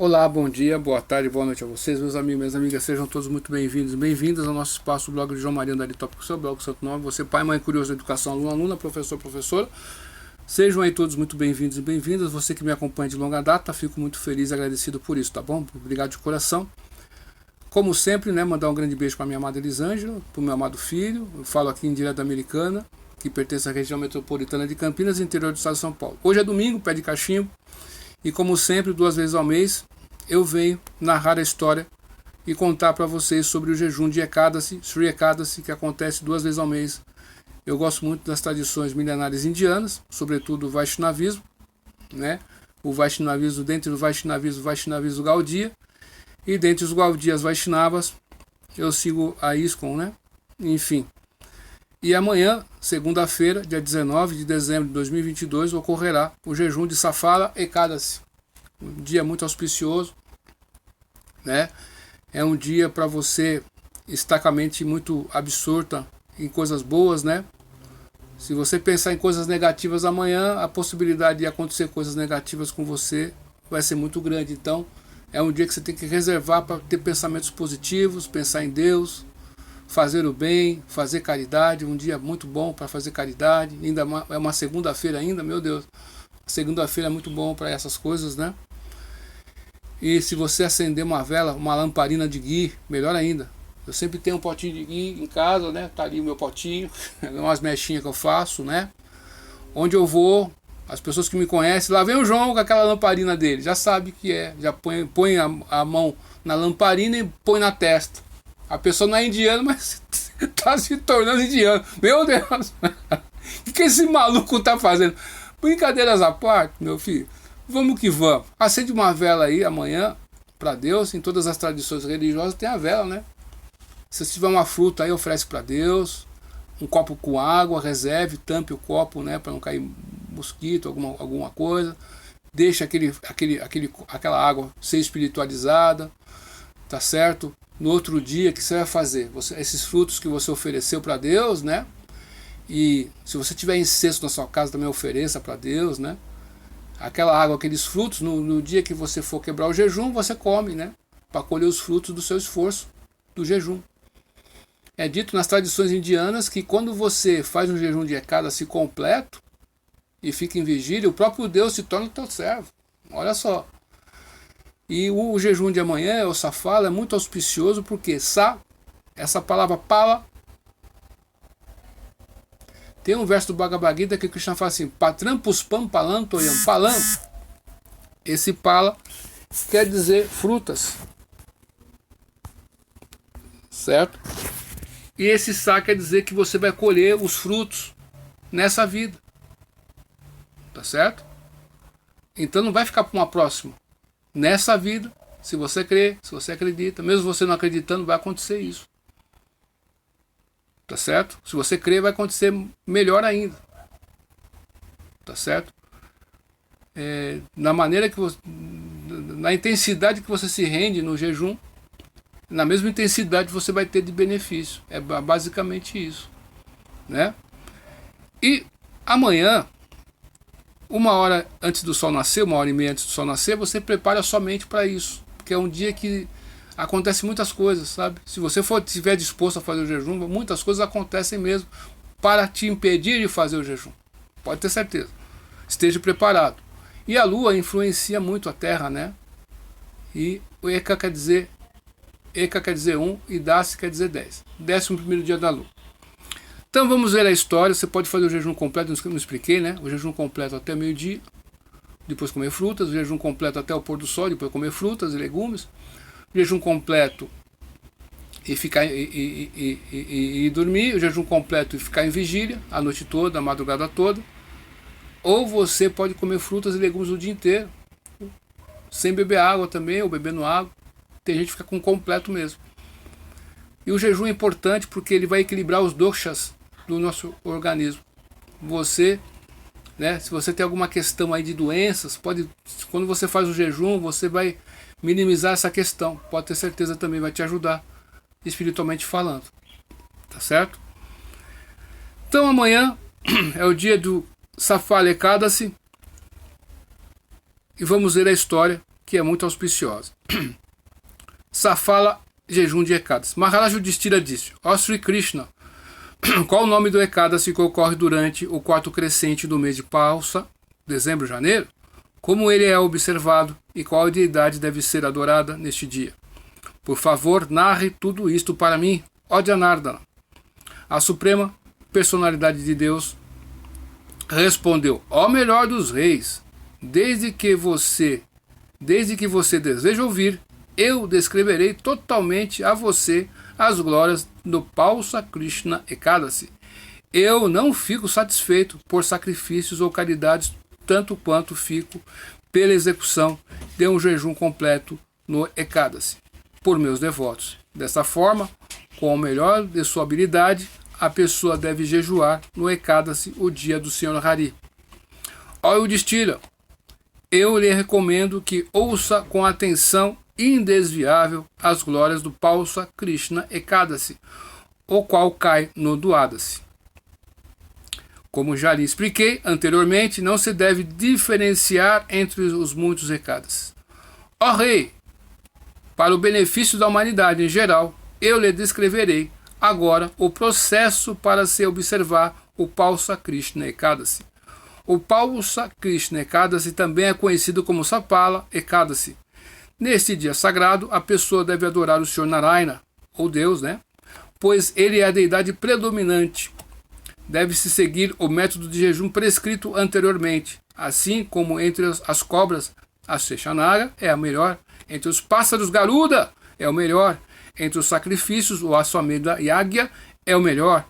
Olá, bom dia, boa tarde, boa noite a vocês, meus amigos e minhas amigas, sejam todos muito bem-vindos e bem-vindas ao nosso espaço, o blog de João Maria Andari Tópico, seu blog, Santo Nome, você pai, mãe, curioso da educação, aluno, aluna, professor, professora, sejam aí todos muito bem-vindos e bem-vindas, você que me acompanha de longa data, fico muito feliz e agradecido por isso, tá bom? Obrigado de coração. Como sempre, né, mandar um grande beijo para minha amada Elisângela, para o meu amado filho, eu falo aqui em direto da Americana, que pertence à região metropolitana de Campinas, interior do estado de São Paulo. Hoje é domingo, pé de cachimbo, e como sempre, 2 vezes ao mês, eu venho narrar a história e contar para vocês sobre o jejum de Ekadasi, Sri Ekadasi, que acontece 2 vezes ao mês. Eu gosto muito das tradições milenares indianas, sobretudo o Vaishnavismo, né? O Vaishnavismo, dentre o Vaishnavismo Gaudiya, e dentre os Gaudiyas Vaishnavas, eu sigo a ISKCON, né? Enfim. E amanhã, segunda-feira, dia 19 de dezembro de 2022, ocorrerá o jejum de Safala Ekadasi. Um dia muito auspicioso, né? É um dia para você estar com a mente muito absorta em coisas boas, né? Se você pensar em coisas negativas amanhã, a possibilidade de acontecer coisas negativas com você vai ser muito grande. Então, é um dia que você tem que reservar para ter pensamentos positivos, pensar em Deus, fazer o bem, fazer caridade. Um dia muito bom para fazer caridade. Ainda é uma segunda-feira ainda, meu Deus. Segunda-feira é muito bom para essas coisas, né? E se você acender uma vela, uma lamparina de ghee, melhor ainda. Eu sempre tenho um potinho de ghee em casa, né? Tá ali o meu potinho, umas mechinhas que eu faço, né? Onde eu vou, as pessoas que me conhecem, lá vem o João com aquela lamparina dele, já sabe que é, já põe a mão na lamparina e põe na testa. A pessoa não é indiana, mas tá se tornando indiano. Meu Deus! O que esse maluco tá fazendo? Brincadeiras à parte, meu filho. Vamos que vamos. Acende uma vela aí amanhã para Deus. Em todas as tradições religiosas tem a vela, né? Se tiver uma fruta aí, oferece para Deus. Um copo com água, reserve, tampe o copo, né? Para não cair mosquito, alguma coisa. Deixa aquela água ser espiritualizada, tá certo? No outro dia, o que você vai fazer? Esses frutos que você ofereceu para Deus, né? E se você tiver incenso na sua casa, também ofereça para Deus, né? Aquela água, aqueles frutos, no dia que você for quebrar o jejum, você come, né? Para colher os frutos do seu esforço, do jejum. É dito nas tradições indianas que quando você faz um jejum de Ekadasi completo e fica em vigília, o próprio Deus se torna teu servo. Olha só. E o jejum de amanhã, o Safala, é muito auspicioso porque essa palavra pala, tem um verso do Bhagavad Gita que o Krishna fala assim, Patram Puspam Palam Toyam Palam. Esse pala quer dizer frutas. Certo? E esse sa quer dizer que você vai colher os frutos nessa vida. Tá certo? Então não vai ficar para uma próxima. Nessa vida, se você crê, se você acredita, mesmo você não acreditando, vai acontecer isso. Tá certo? Se você crer, vai acontecer melhor ainda. Tá certo? Na maneira que você, na intensidade que você se rende no jejum, na mesma intensidade você vai ter de benefício. É basicamente isso, né? E amanhã, 1 hora antes do sol nascer, 1 hora e meia antes do sol nascer, você prepara a sua mente para isso, porque é um dia que acontece muitas coisas, sabe? Se você estiver disposto a fazer o jejum, muitas coisas acontecem mesmo para te impedir de fazer o jejum. Pode ter certeza. Esteja preparado. E a lua influencia muito a terra, né? E o Eka quer dizer 1 e Dasi quer dizer 10. 11º dia da lua. Então vamos ver a história. Você pode fazer o jejum completo, não expliquei, né? O jejum completo até meio-dia, depois comer frutas. O jejum completo até o pôr do sol, depois comer frutas e legumes. Jejum completo e ficar e dormir, o jejum completo e ficar em vigília a noite toda, a madrugada toda. Ou você pode comer frutas e legumes o dia inteiro, sem beber água também, ou bebendo água. Tem gente que fica com completo mesmo. E o jejum é importante porque ele vai equilibrar os doshas do nosso organismo. Você, né, se você tem alguma questão aí de doenças, quando você faz o jejum, você vai minimizar essa questão, pode ter certeza, também vai te ajudar espiritualmente falando, tá certo? Então amanhã é o dia do Safala Ekadasi e vamos ver a história que é muito auspiciosa. Safala, jejum de Ekadasi. Maharaj Yudhishthira disse: ó Sri Krishna, qual o nome do Ekadasi que ocorre durante o quarto crescente do mês de Pausa, dezembro, janeiro? Como ele é observado e qual deidade deve ser adorada neste dia? Por favor, narre tudo isto para mim, ó Janardana. A Suprema Personalidade de Deus respondeu: ó melhor dos reis, desde que você deseja ouvir, eu descreverei totalmente a você as glórias do Pausa Krishna Ekadasi. Eu não fico satisfeito por sacrifícios ou caridades, tanto quanto fico pela execução de um jejum completo no Ekadasi, por meus devotos. Dessa forma, com o melhor de sua habilidade, a pessoa deve jejuar no Ekadasi, o dia do Senhor Hari. Ó Yudhishthira, eu lhe recomendo que ouça com atenção indesviável as glórias do Pausa Krishna Ekadasi, o qual cai no Dwadasi. Como já lhe expliquei anteriormente, não se deve diferenciar entre os muitos Ekadasi. Ó rei, para o benefício da humanidade em geral, eu lhe descreverei agora o processo para se observar o Pausa Krishna Ekadasi. O Pausa Krishna Ekadasi também é conhecido como Sapala Ekadasi. Neste dia sagrado, a pessoa deve adorar o Senhor Narayana, ou Deus, pois ele é a deidade predominante. Deve-se seguir o método de jejum prescrito anteriormente. Assim como entre as cobras, a Sheshanaga é a melhor. Entre os pássaros, Garuda é o melhor. Entre os sacrifícios, o Aswamedha Yagya é o melhor.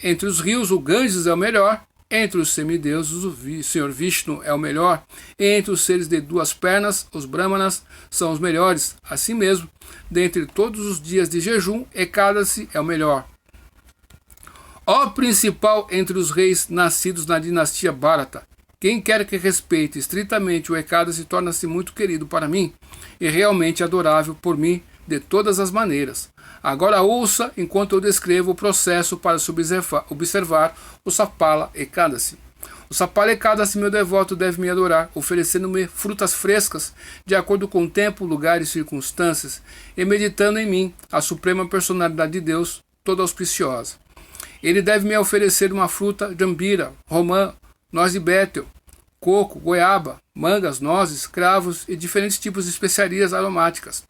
Entre os rios, o Ganges é o melhor. Entre os semideuses, o Senhor Vishnu é o melhor. Entre os seres de duas pernas, os Brahmanas são os melhores. Assim mesmo, dentre todos os dias de jejum, Ekadasi é o melhor. Ó principal entre os reis nascidos na dinastia Bharata, quem quer que respeite estritamente o Ekadasi torna-se muito querido para mim e realmente adorável por mim de todas as maneiras. Agora ouça enquanto eu descrevo o processo para se observar o Sapala Ekadasi. O Sapala Ekadasi, meu devoto, deve me adorar, oferecendo-me frutas frescas, de acordo com o tempo, lugar e circunstâncias, e meditando em mim, a Suprema Personalidade de Deus, toda auspiciosa. Ele deve me oferecer uma fruta jambira, romã, noz de bétel, coco, goiaba, mangas, nozes, cravos e diferentes tipos de especiarias aromáticas.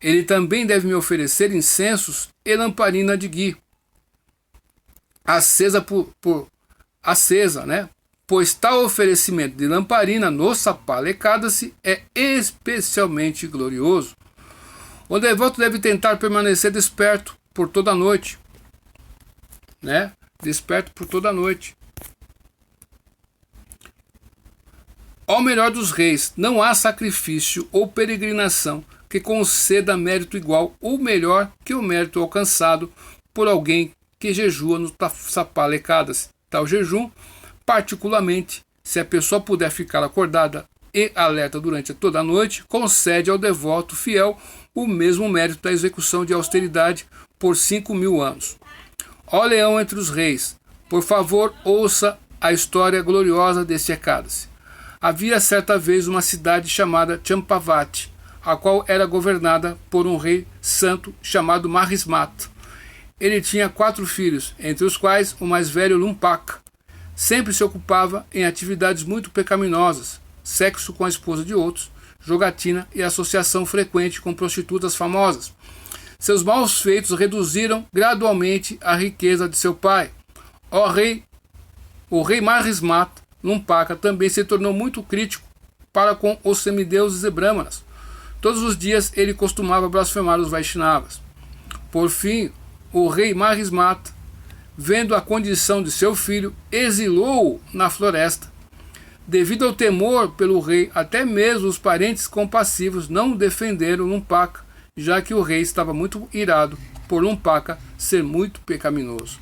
Ele também deve me oferecer incensos e lamparina de ghee, acesa pois tal oferecimento de lamparina no Sapala Ekadasi é especialmente glorioso. O devoto deve tentar permanecer desperto por toda a noite, desperto por toda a noite. Ao melhor dos reis, não há sacrifício ou peregrinação que conceda mérito igual ou melhor que o mérito alcançado por alguém que jejua no Sapala Ekadasi. Tal jejum, particularmente, se a pessoa puder ficar acordada e alerta durante toda a noite, concede ao devoto fiel o mesmo mérito da execução de austeridade por 5.000 anos. Ó leão entre os reis, por favor, ouça a história gloriosa deste Ekadasi. Havia certa vez uma cidade chamada Champavati, a qual era governada por um rei santo chamado Mahismata. Ele tinha 4 filhos, entre os quais o mais velho, Lumpaka, sempre se ocupava em atividades muito pecaminosas, sexo com a esposa de outros, jogatina e associação frequente com prostitutas famosas. Seus maus feitos reduziram gradualmente a riqueza de seu pai. O rei Mahismata, Lumpaka, também se tornou muito crítico para com os semideuses e brahmanas. Todos os dias ele costumava blasfemar os Vaishnavas. Por fim, o rei Mahismata, vendo a condição de seu filho, exilou-o na floresta. Devido ao temor pelo rei, até mesmo os parentes compassivos não defenderam Lumpaka, já que o rei estava muito irado por Lumpaka ser muito pecaminoso.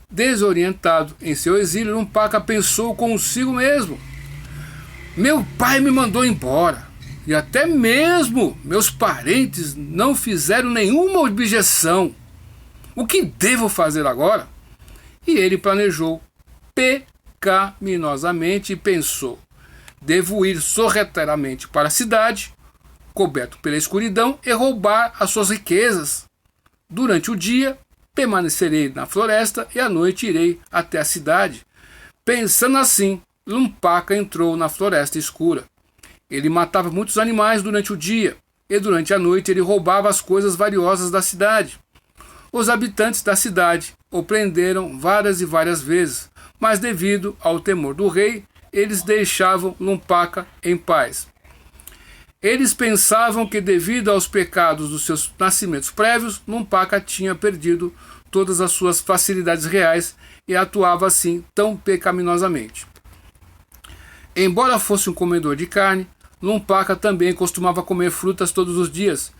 Desorientado em seu exílio, Lumpaka pensou consigo mesmo: meu pai me mandou embora, e até mesmo meus parentes não fizeram nenhuma objeção. O que devo fazer agora? E ele planejou pecaminosamente e pensou: devo ir sorrateiramente para a cidade, coberto pela escuridão, e roubar as suas riquezas. Durante o dia, permanecerei na floresta e à noite irei até a cidade. Pensando assim, Lumpaka entrou na floresta escura. Ele matava muitos animais durante o dia, e durante a noite ele roubava as coisas valiosas da cidade. Os habitantes da cidade o prenderam várias e várias vezes, mas devido ao temor do rei, eles deixavam Lumpaka em paz. Eles pensavam que devido aos pecados dos seus nascimentos prévios, Lumpaka tinha perdido todas as suas facilidades reais e atuava assim tão pecaminosamente. Embora fosse um comedor de carne, Lumpaka também costumava comer frutas todos os dias.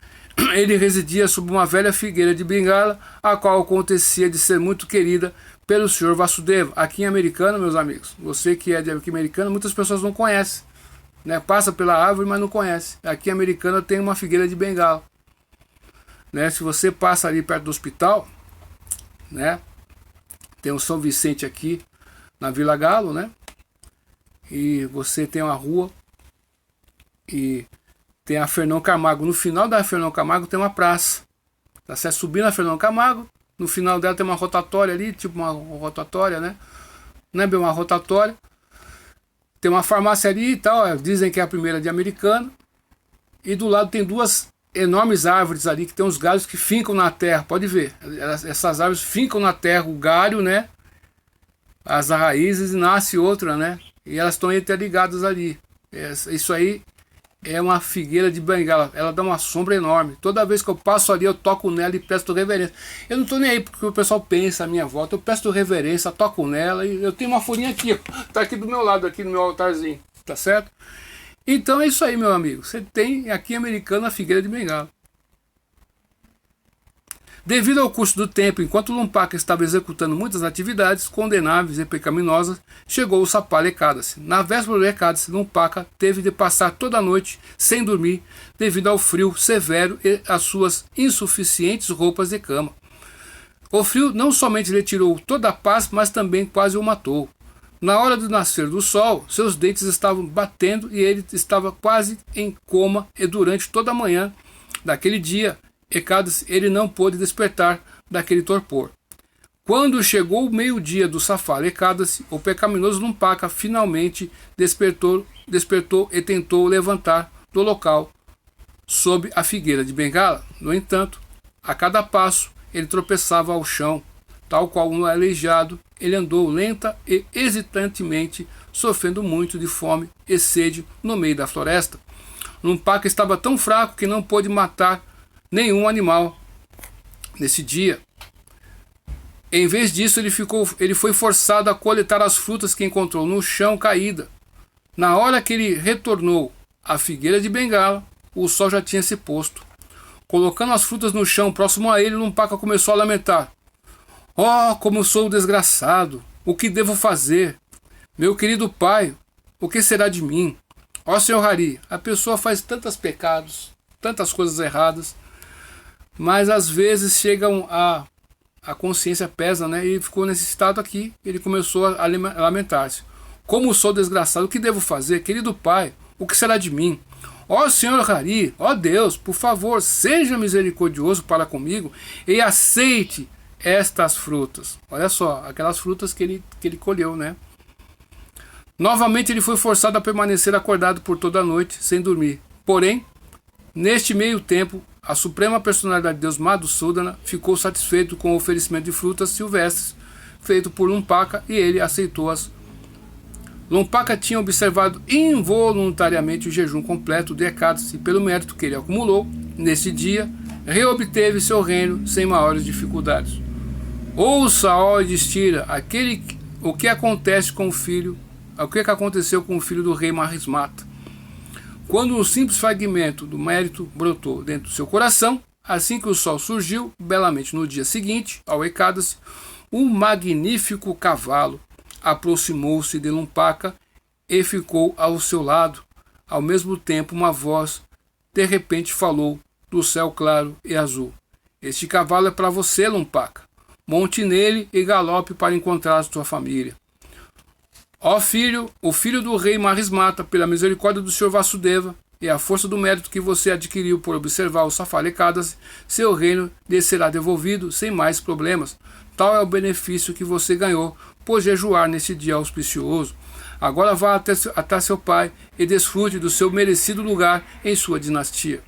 Ele residia sob uma velha figueira de Bengala, a qual acontecia de ser muito querida pelo Sr. Vasudeva. Aqui em Americana, meus amigos, você que é de aqui Americana, muitas pessoas não conhecem, né? Passa pela árvore, mas não conhece. Aqui em Americana tem uma figueira de Bengala, né? Se você passa ali perto do hospital, né? Tem o São Vicente aqui na Vila Galo, né? E você tem uma rua e tem a Fernão Camargo. No final da Fernão Camargo tem uma praça. Tá certo? Subindo a Fernão Camargo, no final dela tem uma rotatória ali, tipo uma rotatória, né? Não é bem uma rotatória. Tem uma farmácia ali e tal, dizem que é a primeira de Americana. E do lado tem duas enormes árvores ali, que tem uns galhos que fincam na terra, pode ver. Essas árvores fincam na terra, o galho, né? As raízes, e nasce outra, né? E elas estão interligadas ali. Isso aí é uma figueira de Bengala. Ela dá uma sombra enorme. Toda vez que eu passo ali, eu toco nela e presto reverência. Eu não estou nem aí porque o pessoal pensa à minha volta. Eu presto reverência, toco nela. E eu tenho uma folhinha aqui, tá aqui do meu lado, aqui no meu altarzinho. Tá certo? Então é isso aí, meu amigo. Você tem aqui em Americana a figueira de Bengala. Devido ao curso do tempo, enquanto Lumpaka estava executando muitas atividades condenáveis e pecaminosas, chegou o Sapalha Ekadasi. Na véspera do Ekadasi, Lumpaka teve de passar toda a noite sem dormir devido ao frio severo e às suas insuficientes roupas de cama. O frio não somente lhe tirou toda a paz, mas também quase o matou. Na hora do nascer do sol, seus dentes estavam batendo e ele estava quase em coma, e durante toda a manhã daquele dia, Ekadasi, ele não pôde despertar daquele torpor. Quando chegou o meio-dia do Sapalha Ekadasi, o pecaminoso Lumpaka finalmente despertou e tentou levantar do local sob a figueira de Bengala. No entanto, a cada passo ele tropeçava ao chão, tal qual um aleijado. Ele andou lenta e hesitantemente, sofrendo muito de fome e sede no meio da floresta. Lumpaka estava tão fraco que não pôde matar nenhum animal nesse dia. Em vez disso, ele foi forçado a coletar as frutas que encontrou no chão caída. Na hora que ele retornou à figueira de Bengala, o sol já tinha se posto. Colocando as frutas no chão próximo a ele, Lumpaka começou a lamentar. Oh, como sou desgraçado! O que devo fazer? Meu querido pai, o que será de mim? Ó Senhor Hari, a pessoa faz tantos pecados, tantas coisas erradas, mas às vezes chegam a consciência pesa, né? E ficou nesse estado aqui. Ele começou a lamentar-se. Como sou desgraçado, o que devo fazer? Querido pai, o que será de mim? Ó Senhor Hari, ó Deus, por favor, seja misericordioso para comigo e aceite estas frutas. Olha só, aquelas frutas que ele colheu, né? Novamente ele foi forçado a permanecer acordado por toda a noite, sem dormir. Porém, neste meio tempo, a suprema personalidade de Deus, Madhusudana, ficou satisfeito com o oferecimento de frutas silvestres feito por Lumpaka e ele aceitou-as. Lumpaka tinha observado involuntariamente o jejum completo de Ekadasi e pelo mérito que ele acumulou, nesse dia, reobteve seu reino sem maiores dificuldades. Ouça, ó Yudhishthira, o que aconteceu com o filho do rei Mahismata. Quando um simples fragmento do mérito brotou dentro do seu coração, assim que o sol surgiu, belamente no dia seguinte, ao Ekadasi, um magnífico cavalo aproximou-se de Lumpaka e ficou ao seu lado. Ao mesmo tempo, uma voz de repente falou do céu claro e azul. Este cavalo é para você, Lumpaka. Monte nele e galope para encontrar sua família. Ó filho, o filho do rei Marismata, pela misericórdia do Senhor Vasudeva e a força do mérito que você adquiriu por observar o Safalekadasi, seu reino lhe será devolvido sem mais problemas. Tal é o benefício que você ganhou por jejuar nesse dia auspicioso. Agora vá até seu pai e desfrute do seu merecido lugar em sua dinastia.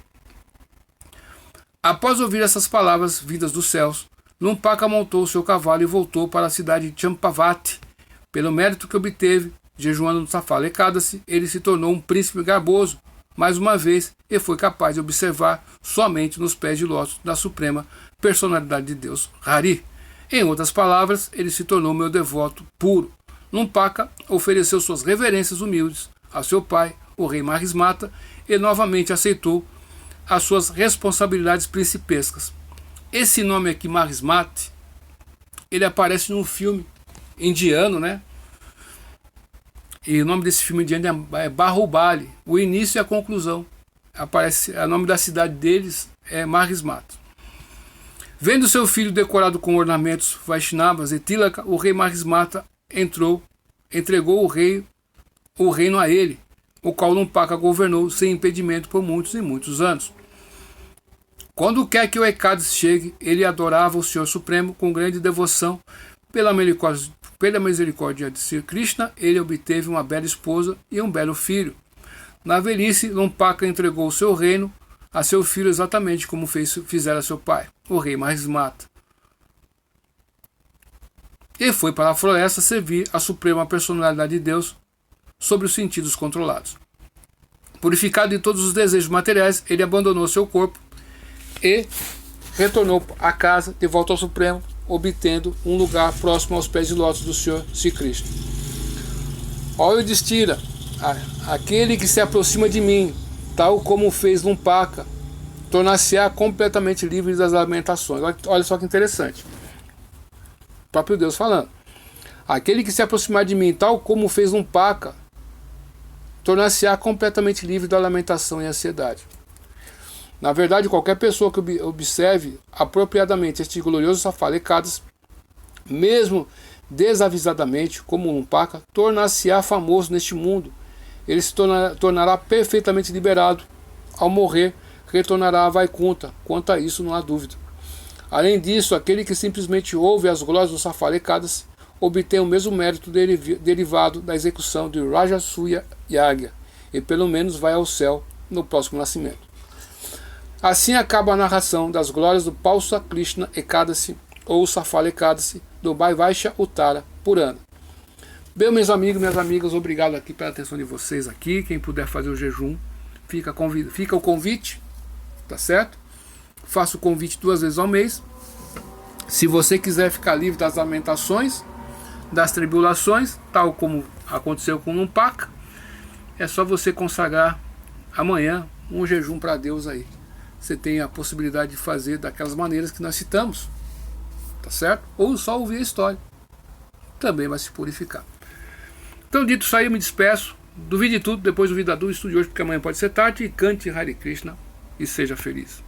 Após ouvir essas palavras vindas dos céus, Lumpaka montou seu cavalo e voltou para a cidade de Champavati. Pelo mérito que obteve, jejuando no Safalekadasi, ele se tornou um príncipe garboso, mais uma vez, e foi capaz de observar somente nos pés de lótus da suprema personalidade de Deus, Hari. Em outras palavras, ele se tornou meu devoto puro. Lumpaka ofereceu suas reverências humildes a seu pai, o rei Marismata, e novamente aceitou as suas responsabilidades principescas. Esse nome aqui, Marismata, ele aparece num filme indiano, né? E o nome desse filme indiano é Bahubali. O início e a conclusão. Aparece, o nome da cidade deles é Marismata. Vendo seu filho decorado com ornamentos Vaishnavas e Tilaka, o rei Marismata entregou o reino a ele, o qual Lumpaka governou sem impedimento por muitos e muitos anos. Quando quer que o Ekadasi chegue, ele adorava o Senhor Supremo com grande devoção. Pela misericórdia de Sri Krishna, ele obteve uma bela esposa e um belo filho. Na velhice, Lumpaka entregou o seu reino a seu filho exatamente como fizera seu pai, o rei Marismata. E foi para a floresta servir a suprema personalidade de Deus sobre os sentidos controlados. Purificado de todos os desejos materiais, ele abandonou seu corpo e retornou à casa de volta ao Supremo, obtendo um lugar próximo aos pés de lótus do Senhor Sri Krishna. Ó Yudhishthira, aquele que se aproxima de mim, tal como fez Lumpaka, tornar-se-á completamente livre das lamentações. Olha só que interessante. O próprio Deus falando. Aquele que se aproximar de mim, tal como fez Lumpaka, tornar-se-á completamente livre da lamentação e ansiedade. Na verdade, qualquer pessoa que observe apropriadamente este glorioso Safalekadasi, mesmo desavisadamente, como Lumpaka, tornar-se-á famoso neste mundo. Ele se tornará perfeitamente liberado. Ao morrer, retornará a Vaikunta. Quanto a isso, não há dúvida. Além disso, aquele que simplesmente ouve as glórias do Safalekadasi obtém o mesmo mérito derivado da execução de Rajasuya Yagya, e pelo menos vai ao céu no próximo nascimento. Assim acaba a narração das glórias do Pausa Krishna Ekadasi, ou Safalekadasi, do Vaivashya Uttara Purana. Bem, meus amigos, minhas amigas, obrigado aqui pela atenção de vocês aqui. Quem puder fazer o jejum, fica o convite, tá certo? Faço o convite 2 vezes ao mês. Se você quiser ficar livre das lamentações, das tribulações, tal como aconteceu com Lumpaka, é só você consagrar amanhã um jejum para Deus aí. Você tem a possibilidade de fazer daquelas maneiras que nós citamos, tá certo? Ou só ouvir a história, também vai se purificar. Então, dito isso aí, eu me despeço. Duvide tudo, depois duvida tudo, estude hoje, porque amanhã pode ser tarde. E cante Hare Krishna e seja feliz.